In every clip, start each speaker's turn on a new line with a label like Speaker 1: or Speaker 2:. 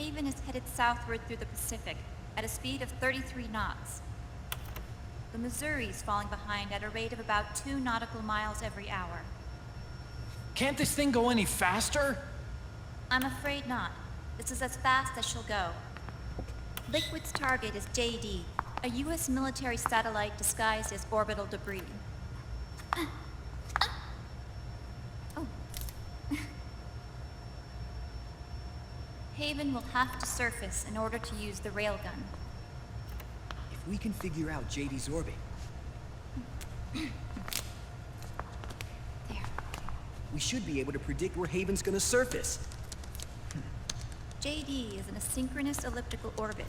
Speaker 1: Haven is headed southward through the Pacific at a speed of 33 knots. The Missouri's falling behind at a rate of about 2 nautical miles every hour.
Speaker 2: Can't this thing go any faster?
Speaker 1: I'm afraid not. This is as fast as she'll go. Liquid's target is JD, a U.S. military satellite disguised as orbital debris. Oh. Haven will have to surface in order to use the railgun.
Speaker 3: If we can figure out JD's orbit,
Speaker 1: There.
Speaker 3: we should be able to predict where Haven's gonna surface.
Speaker 1: JD is in a synchronous elliptical orbit,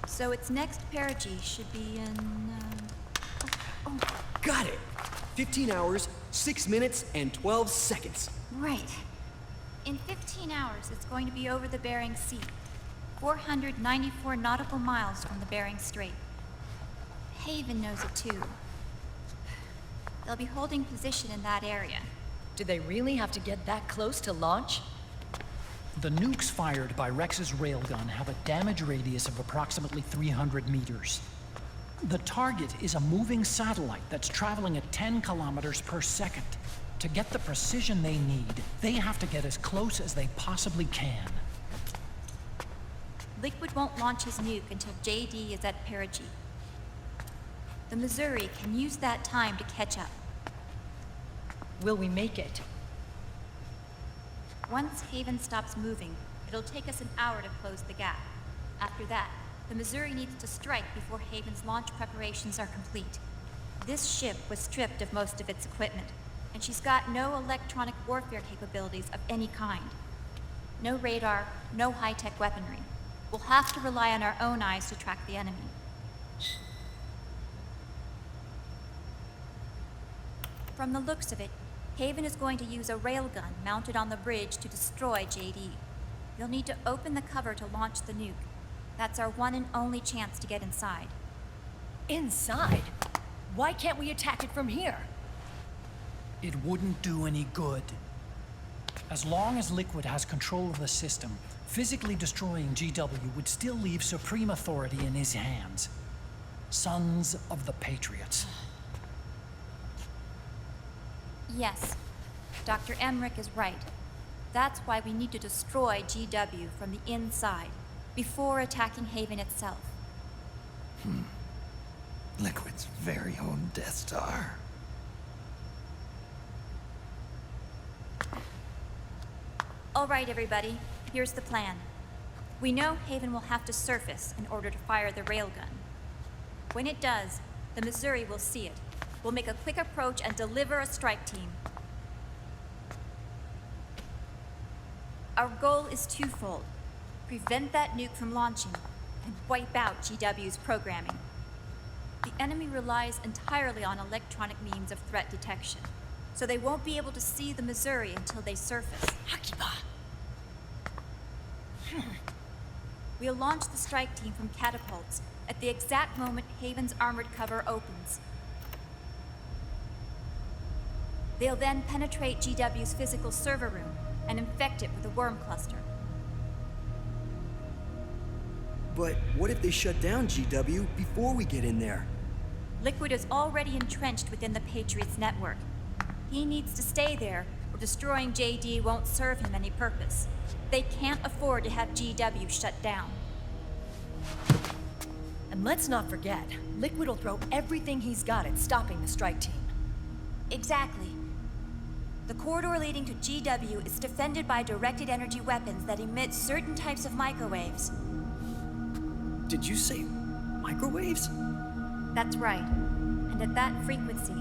Speaker 1: so its next perigee should be in,
Speaker 3: Got it! 15 hours, 6 minutes, and 12 seconds.
Speaker 1: Right. In 15 hours, it's going to be over the Bering Sea, 494 nautical miles from the Bering Strait. Haven knows it too. They'll be holding position in that area.
Speaker 4: Do they really have to get that close to launch?
Speaker 2: The nukes fired by Rex's railgun have a damage radius of approximately 300 meters. The target is a moving satellite that's traveling at 10 kilometers per second. To get the precision they need, they have to get as close as they possibly can.
Speaker 1: Liquid won't launch his nuke until JD is at perigee. The Missouri can use that time to catch up.
Speaker 4: Will we make it?
Speaker 1: Once Haven stops moving, it'll take us an hour to close the gap. After that, the Missouri needs to strike before Haven's launch preparations are complete. This ship was stripped of most of its equipment, and she's got no electronic warfare capabilities of any kind. No radar, no high-tech weaponry. We'll have to rely on our own eyes to track the enemy. From the looks of it, Haven is going to use a railgun mounted on the bridge to destroy JD. You'll need to open the cover to launch the nuke. That's our one and only chance to get inside.
Speaker 4: Inside? Why can't we attack it from here?
Speaker 2: It wouldn't do any good. As long as Liquid has control of the system, physically destroying GW would still leave supreme authority in his hands. Sons of the Patriots.
Speaker 1: Yes, Dr. Emmerich is right. That's why we need to destroy GW from the inside, before attacking Haven itself.
Speaker 5: Liquid's very own Death Star.
Speaker 1: All right, everybody, here's the plan. We know Haven will have to surface in order to fire the railgun. When it does, the Missouri will see it. We'll make a quick approach and deliver a strike team. Our goal is twofold. Prevent that nuke from launching and wipe out GW's programming. The enemy relies entirely on electronic means of threat detection, so they won't be able to see the Missouri until they surface.
Speaker 4: Akiba!
Speaker 1: We'll launch the strike team from catapults at the exact moment Haven's armored cover opens. They'll then penetrate GW's physical server room and infect it with a worm cluster.
Speaker 3: But what if they shut down GW before we get in there?
Speaker 1: Liquid is already entrenched within the Patriots network. He needs to stay there, or destroying JD won't serve him any purpose. They can't afford to have GW shut down.
Speaker 4: And let's not forget, Liquid will throw everything he's got at stopping the strike team.
Speaker 1: Exactly. The corridor leading to GW is defended by directed energy weapons that emit certain types of microwaves.
Speaker 3: Did you say microwaves?
Speaker 1: That's right. And at that frequency,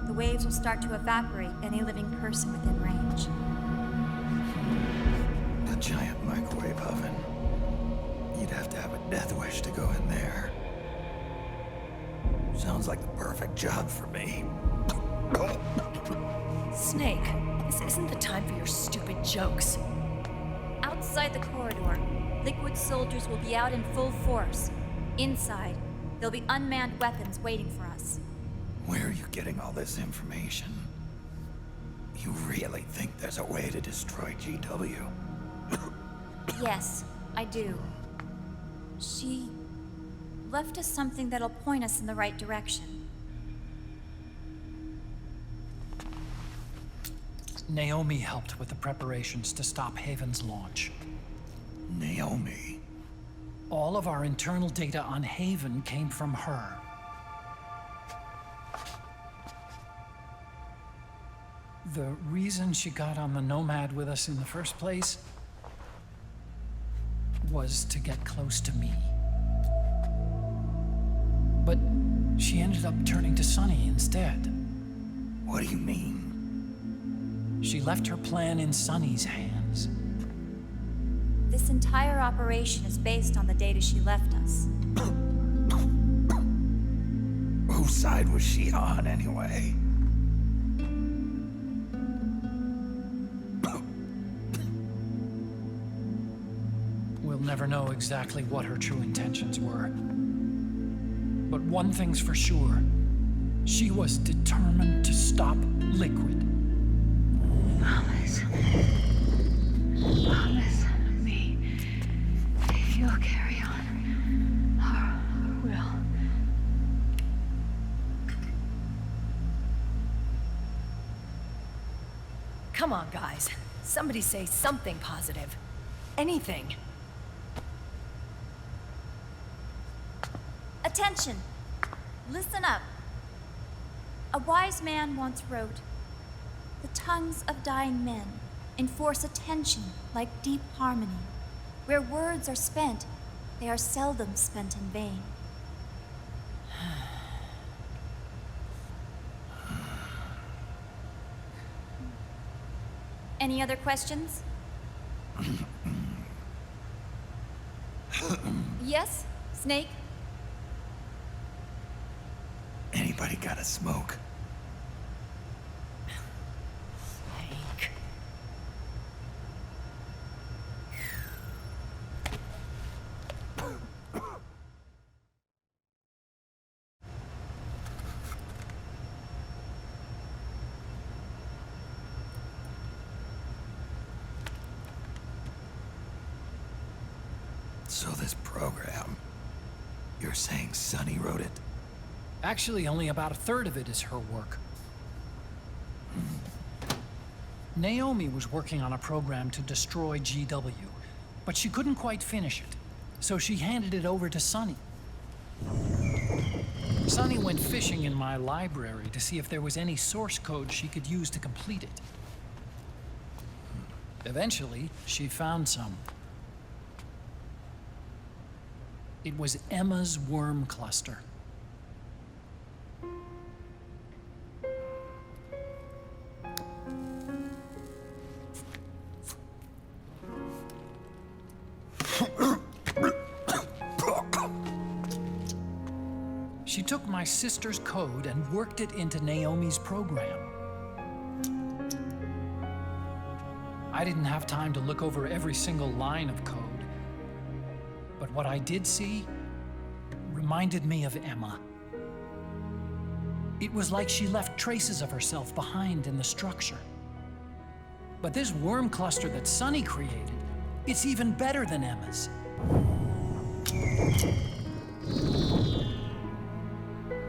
Speaker 1: the waves will start to evaporate any living person within range.
Speaker 5: A giant microwave oven. You'd have to have a death wish to go in there. Sounds like the perfect job for me.
Speaker 4: Snake, this isn't the time for your stupid jokes.
Speaker 1: Outside the corridor, Liquid soldiers will be out in full force. Inside, there'll be unmanned weapons waiting for us.
Speaker 5: Where are you getting all this information? You really think there's a way to destroy GW?
Speaker 1: Yes, I do. She left us something that'll point us in the right direction.
Speaker 2: Naomi helped with the preparations to stop Haven's launch.
Speaker 5: Naomi.
Speaker 2: All of our internal data on Haven came from her. The reason she got on the Nomad with us in the first place was to get close to me. But she ended up turning to Sunny instead.
Speaker 5: What do you mean?
Speaker 2: She left her plan in Sunny's hands.
Speaker 1: This entire operation is based on the data she left us.
Speaker 5: Whose side was she on, anyway?
Speaker 2: We'll never know exactly what her true intentions were. But one thing's for sure. She was determined to stop Liquid.
Speaker 6: Promise. Promise me. You'll carry on. Or will.
Speaker 4: Come on, guys. Somebody say something positive. Anything.
Speaker 1: Attention! Listen up. A wise man once wrote, "The tongues of dying men enforce attention like deep harmony. Where words are spent, they are seldom spent in vain." Any other questions? Yes, Snake?
Speaker 5: Anybody got a smoke?
Speaker 4: Hank.
Speaker 5: So this program, you're saying Sunny wrote it?
Speaker 2: Actually, only about a third of it is her work. Naomi was working on a program to destroy GW, but she couldn't quite finish it, so she handed it over to Sunny. Sunny went fishing in my library to see if there was any source code she could use to complete it. Eventually, she found some. It was Emma's worm cluster. She took my sister's code and worked it into Naomi's program. I didn't have time to look over every single line of code, but what I did see reminded me of Emma. It was like she left traces of herself behind in the structure. But this worm cluster that Sunny created, it's even better than Emma's.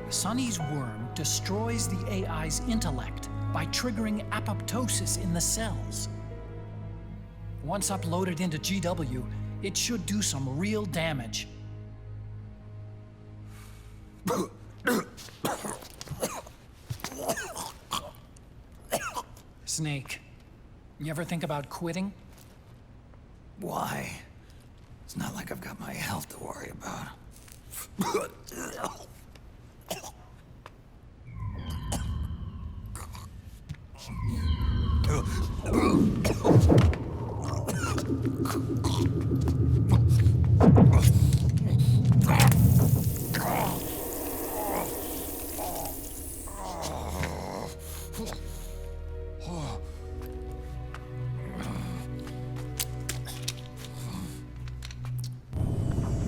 Speaker 2: Sunny's worm destroys the AI's intellect by triggering apoptosis in the cells. Once uploaded into GW, it should do some real damage. Snake, you ever think about quitting?
Speaker 5: Why? It's not like I've got my health to worry about.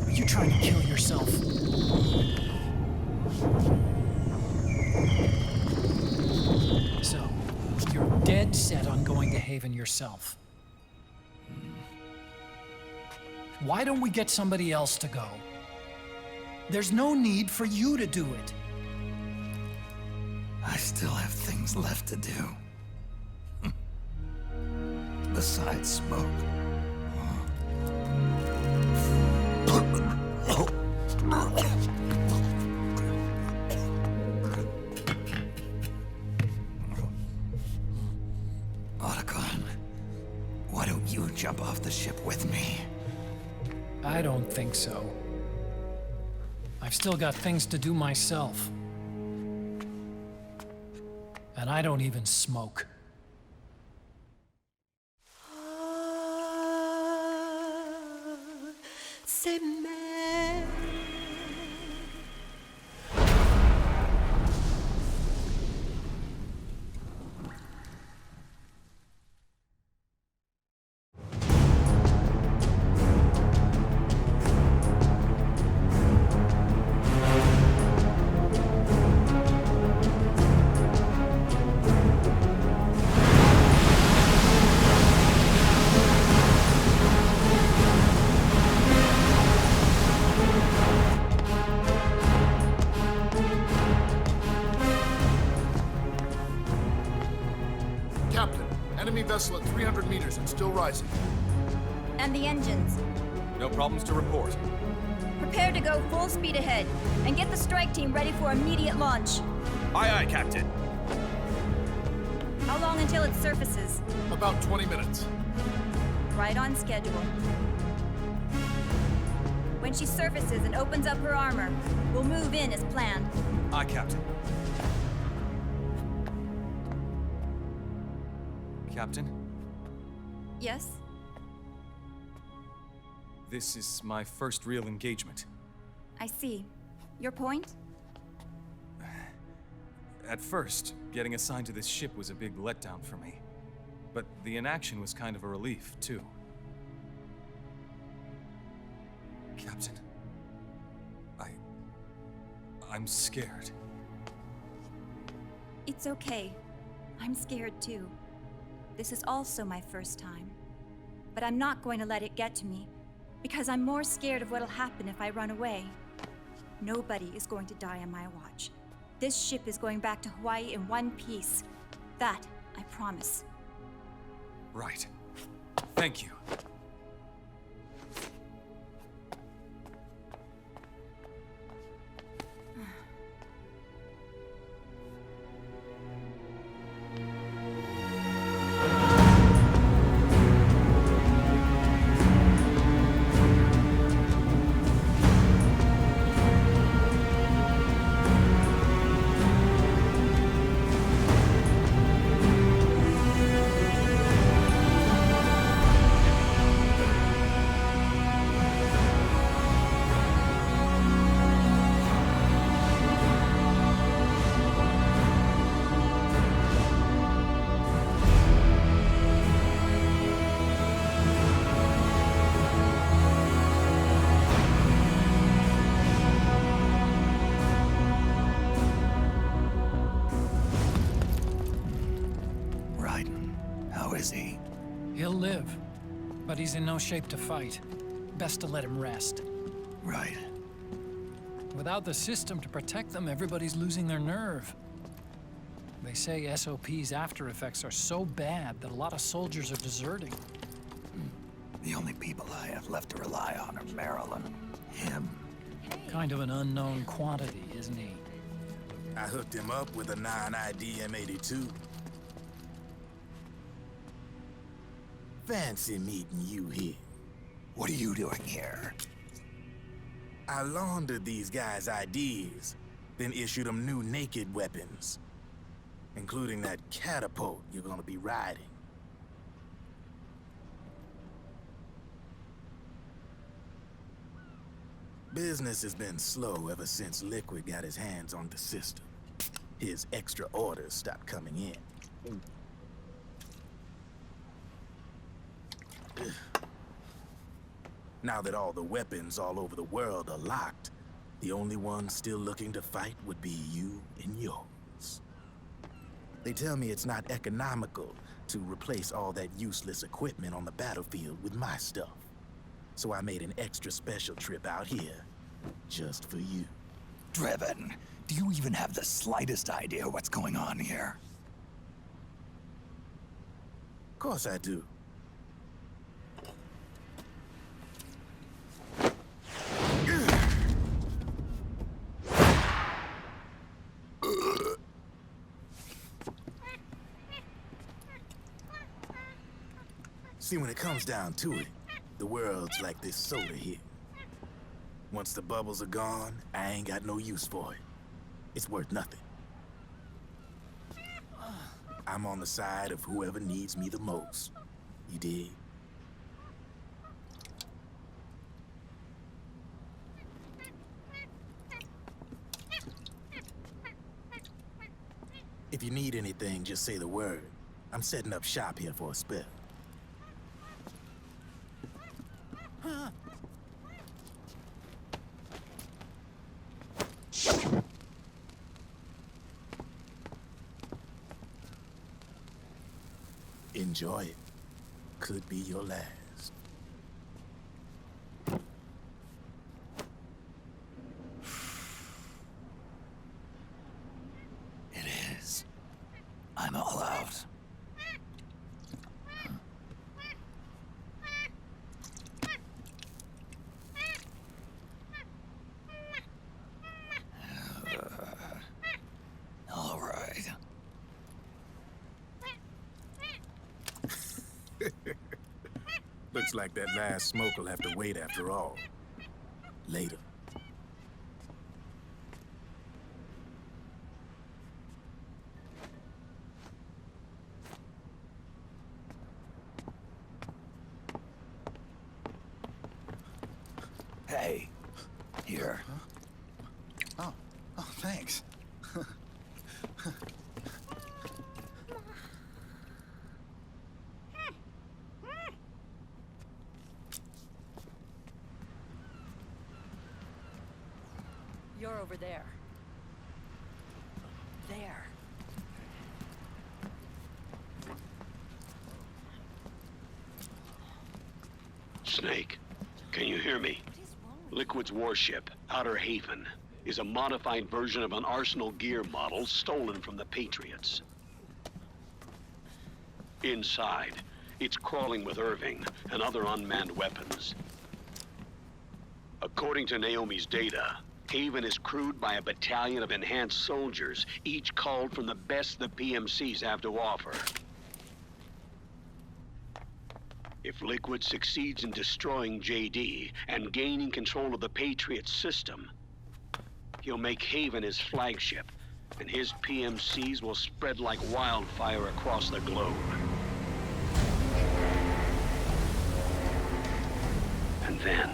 Speaker 2: Are you trying to kill yourself? So, you're dead set on going to Haven yourself. Why don't we get somebody else to go? There's no need for you to do it.
Speaker 5: I still have things left to do. Besides smoke. Otacon, why don't you jump off the ship with me?
Speaker 2: I don't think so. I've still got things to do myself. And I don't even smoke.
Speaker 4: C'est mère.
Speaker 7: Captain, enemy vessel at 300 meters and still rising.
Speaker 1: And the engines.
Speaker 8: No problems to report.
Speaker 1: Prepare to go full speed ahead, and get the strike team ready for immediate launch.
Speaker 8: Aye, aye, Captain.
Speaker 1: How long until it surfaces?
Speaker 7: About 20 minutes.
Speaker 1: Right on schedule. When she surfaces and opens up her armor, we'll move in as planned.
Speaker 8: Aye, Captain. Captain,
Speaker 1: Yes?
Speaker 8: this is my first real engagement.
Speaker 1: I see. Your point?
Speaker 8: At first, getting assigned to this ship was a big letdown for me. But the inaction was kind of a relief, too. Captain, I'm scared.
Speaker 1: It's okay. I'm scared too. This is also my first time. But I'm not going to let it get to me, because I'm more scared of what'll happen if I run away. Nobody is going to die on my watch. This ship is going back to Hawaii in one piece. That, I promise.
Speaker 8: Right. Thank you.
Speaker 5: Is he?
Speaker 2: He'll live, but he's in no shape to fight. Best to let him rest.
Speaker 5: Right.
Speaker 2: Without the system to protect them, everybody's losing their nerve. They say SOP's after effects are so bad that a lot of soldiers are deserting.
Speaker 5: The only people I have left to rely on are Marilyn, him.
Speaker 2: Kind of an unknown quantity, isn't he?
Speaker 9: I hooked him up with a 9ID M82. Fancy meeting you here.
Speaker 5: What are you doing here?
Speaker 9: I laundered these guys' IDs, then issued them new naked weapons, including that catapult you're gonna be riding. Business has been slow ever since Liquid got his hands on the system. His extra orders stopped coming in. Now that all the weapons all over the world are locked, the only ones still looking to fight would be you and yours. They tell me it's not economical to replace all that useless equipment on the battlefield with my stuff. So I made an extra special trip out here, just for you.
Speaker 5: Drebin, do you even have the slightest idea what's going on here?
Speaker 9: Of course I do. See, when it comes down to it, the world's like this soda here. Once the bubbles are gone, I ain't got no use for it. It's worth nothing. I'm on the side of whoever needs me the most. You dig? If you need anything, just say the word. I'm setting up shop here for a spell. Enjoy it. Could be your last.
Speaker 5: It is. I'm all out. All right.
Speaker 9: Looks like that last smoke will have to wait after all. Later.
Speaker 5: Hey, here.
Speaker 10: Oh, thanks.
Speaker 4: You're over there. There.
Speaker 11: Snake, can you hear me? Liquid's warship, Outer Haven, is a modified version of an Arsenal gear model stolen from the Patriots. Inside, it's crawling with Irving and other unmanned weapons. According to Naomi's data, Haven is crewed by a battalion of enhanced soldiers, each culled from the best the PMCs have to offer. If Liquid succeeds in destroying JD and gaining control of the Patriot system, he'll make Haven his flagship, and his PMCs will spread like wildfire across the globe. And then,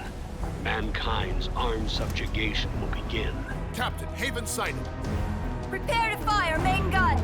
Speaker 11: mankind's armed subjugation will begin.
Speaker 7: Captain, Haven sighted.
Speaker 4: Prepare to fire, main gun!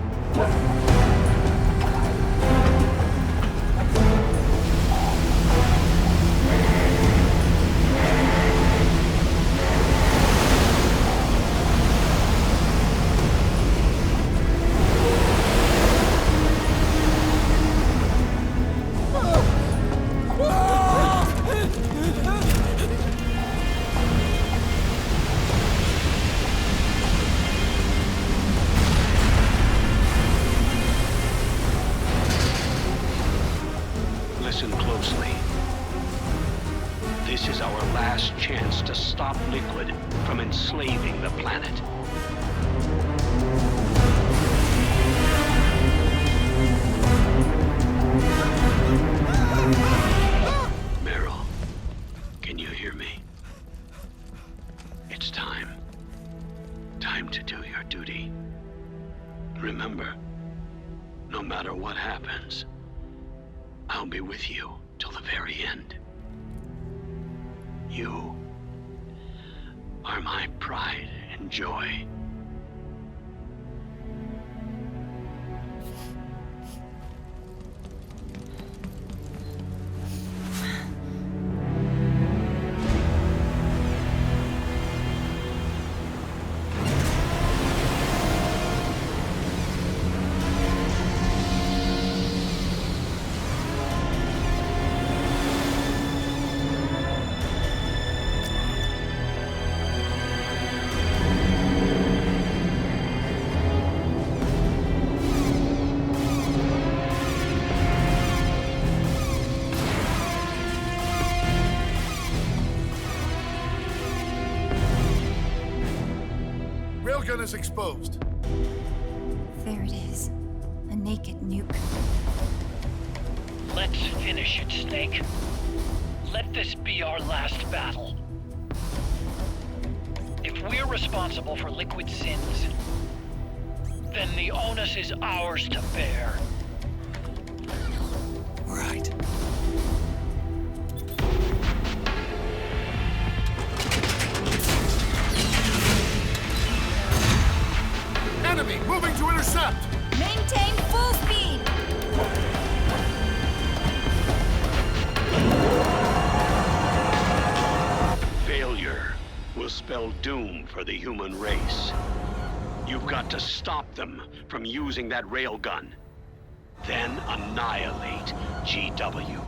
Speaker 11: Listen closely. This is our last chance to stop Liquid from enslaving the planet. Meryl, can you hear me? It's time. Time to do your duty. Remember, no matter what happens, I'll be with you till the very end. You are my pride and joy.
Speaker 7: is exposed.
Speaker 1: There it is. A naked nuke.
Speaker 12: Let's finish it, Snake. Let this be our last battle. If we're responsible for Liquid's sins, then the onus is ours to bear.
Speaker 3: Right.
Speaker 7: Enemy moving to intercept!
Speaker 1: Maintain full speed!
Speaker 11: Failure will spell doom for the human race. You've got to stop them from using that railgun. Then annihilate GW.